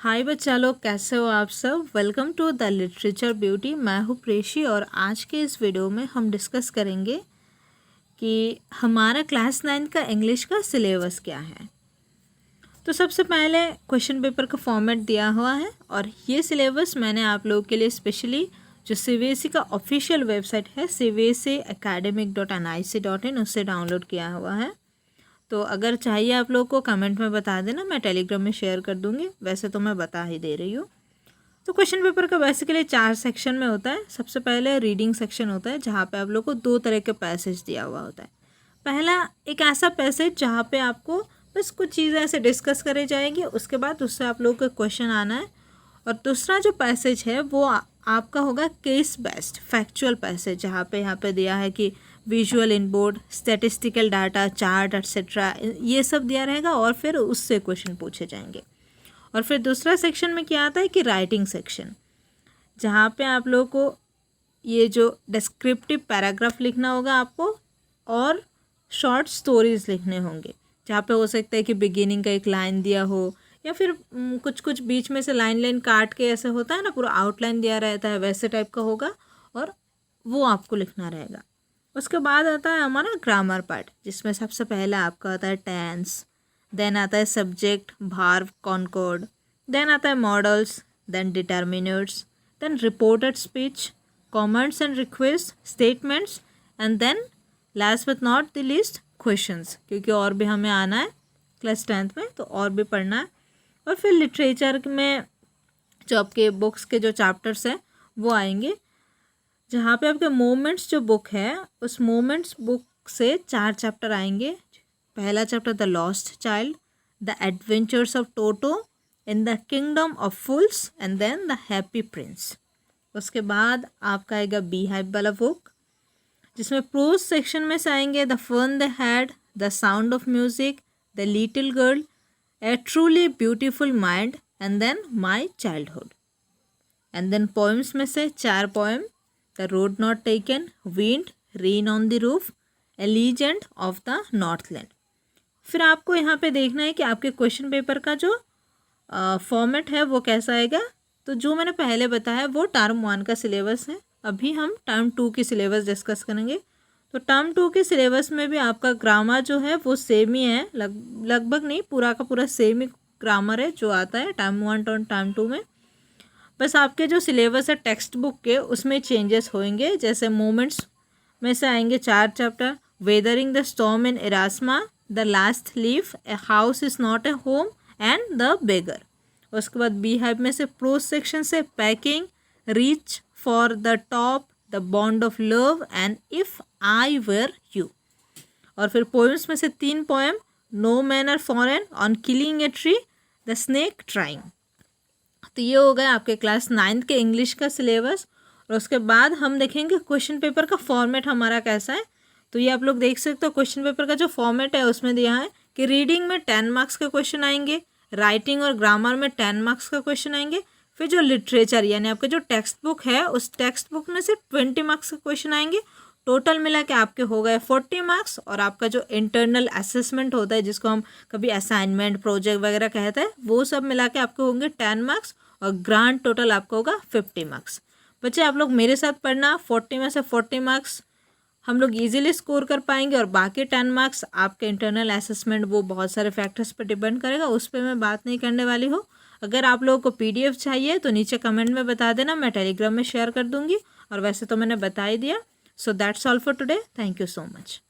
हाय बच्चा लोग, कैसे हो आप सब। Welcome to the literature beauty. मैं हूँ प्रेशी और आज के इस वीडियो में हम डिस्कस करेंगे कि हमारा क्लास 9 का इंग्लिश का सिलेबस क्या है। तो सबसे पहले क्वेश्चन पेपर का फॉर्मेट दिया हुआ है और ये सिलेबस मैंने आप लोगों के लिए स्पेशली जो CBSE का ऑफिशियल वेबसाइट है cbseacademic.nic.in उससे डाउनलोड किया हुआ है। तो अगर चाहिए आप लोग को कमेंट में बता देना, मैं टेलीग्राम में शेयर कर दूंगी। वैसे तो मैं बता ही दे रही हूँ। तो क्वेश्चन पेपर का बेसिकली 4 सेक्शन में होता है। सबसे पहले रीडिंग सेक्शन होता है जहाँ पे आप लोग को 2 तरह के पैसेज दिया हुआ होता है। पहला एक ऐसा पैसेज जहाँ पे आपको बस कुछ चीज़ें ऐसे डिस्कस करी जाएगी, उसके बाद उससे आप लोग को क्वेश्चन आना है। और दूसरा जो पैसेज है वो आपका होगा केस बेस्ड फैक्चुअल पैसेज, जहाँ पे यहाँ पे दिया है कि visual input, statistical data, chart etcetera, ये सब दिया रहेगा और फिर उससे क्वेश्चन पूछे जाएंगे। और फिर दूसरा सेक्शन में क्या आता है कि राइटिंग सेक्शन, जहाँ पे आप लोगों को ये जो डिस्क्रिप्टिव पैराग्राफ लिखना होगा आपको और शॉर्ट स्टोरीज लिखने होंगे, जहाँ पे हो सकता है कि बिगिनिंग का एक लाइन दिया हो या फिर कुछ कुछ बीच में से लाइन काट के ऐसे होता है ना, पूरा आउटलाइन दिया रहता है, वैसे टाइप का होगा और वो आपको लिखना रहेगा। उसके बाद आता है हमारा ग्रामर पार्ट, जिसमें सबसे पहले आपका आता है टेंस, देन आता है सब्जेक्ट, भार्ब, कॉनकॉर्ड, देन आता है models, then determiners, then reported speech, comments and request, statements and then last but not the least questions, क्योंकि और भी हमें आना है क्लास 10th में तो और भी पढ़ना है। और फिर लिटरेचर में जो आपके बुक्स के जो चैप्टर्स हैं वो आएंगे, जहाँ पे आपके मोमेंट्स जो बुक है उस मोमेंट्स बुक से 4 चैप्टर आएंगे। पहला chapter the lost child, the adventures of Toto, in the kingdom of fools and then the happy prince. उसके बाद आपका आएगा बी हाइव वाला बुक, जिसमें प्रोज सेक्शन में से आएंगे the fun they had, the sound of music, the little girl, a truly beautiful mind and then my childhood. And then poems में से 4 poem, the road not taken, wind, rain on the roof, A legend of the Northland. फिर आपको यहाँ पे देखना है कि आपके क्वेश्चन पेपर का जो फॉर्मेट है वो कैसा आएगा। तो जो मैंने पहले बताया वो टर्म 1 का सिलेबस है। अभी हम टर्म 2 की सिलेबस डिस्कस करेंगे। तो टर्म 2 के सिलेबस में भी आपका ग्रामर जो है वो सेम ही है, लगभग नहीं, पूरा का पूरा सेम ही ग्रामर है जो आता है टर्म 1 और टर्म 2 में। बस आपके जो सिलेबस है टेक्स्ट बुक के उसमें चेंजेस होंगे। जैसे मोमेंट्स में से आएंगे 4 chapter, weathering the storm in Ersama, the last leaf, a house is not a home and the beggar. उसके बाद बी हाइव में से प्रोज सेक्शन से packing, reach for the top, the bond of love and if I were you. और फिर poems में से 3 poem, no men are foreign, on killing a tree, the snake trying. तो ये हो गया आपके क्लास 9 के इंग्लिश का सिलेबस। और उसके बाद हम देखेंगे क्वेश्चन पेपर का फॉर्मेट हमारा कैसा है। तो ये आप लोग देख सकते हो, क्वेश्चन पेपर का जो फॉर्मेट है उसमें दिया है कि रीडिंग में 10 मार्क्स का क्वेश्चन आएंगे, राइटिंग और ग्रामर में 10 मार्क्स का क्वेश्चन आएंगे। फिर जो लिटरेचर यानी आपका जो टेक्स्ट बुक है उस टेक्स्ट बुक में से 20 मार्क्स का क्वेश्चन आएंगे। टोटल मिला के आपके हो गए 40 मार्क्स। और आपका जो इंटरनल असेसमेंट होता है, जिसको हम कभी असाइनमेंट, प्रोजेक्ट वगैरह कहते हैं, वो सब मिला के आपके होंगे 10 मार्क्स और ग्रांड टोटल आपका होगा 50 मार्क्स। बच्चे आप लोग मेरे साथ पढ़ना, 40 में से 40 मार्क्स हम लोग इजीली स्कोर कर पाएंगे और बाकी 10 मार्क्स आपके इंटरनल असेसमेंट वो बहुत सारे फैक्टर्स पर डिपेंड करेगा, उस पर मैं बात नहीं करने वाली हूँ। अगर आप लोगों को PDF चाहिए तो नीचे कमेंट में बता देना, मैं टेलीग्राम में शेयर कर दूंगी। और वैसे तो मैंने बता ही दिया। So that's all for today. Thank you so much.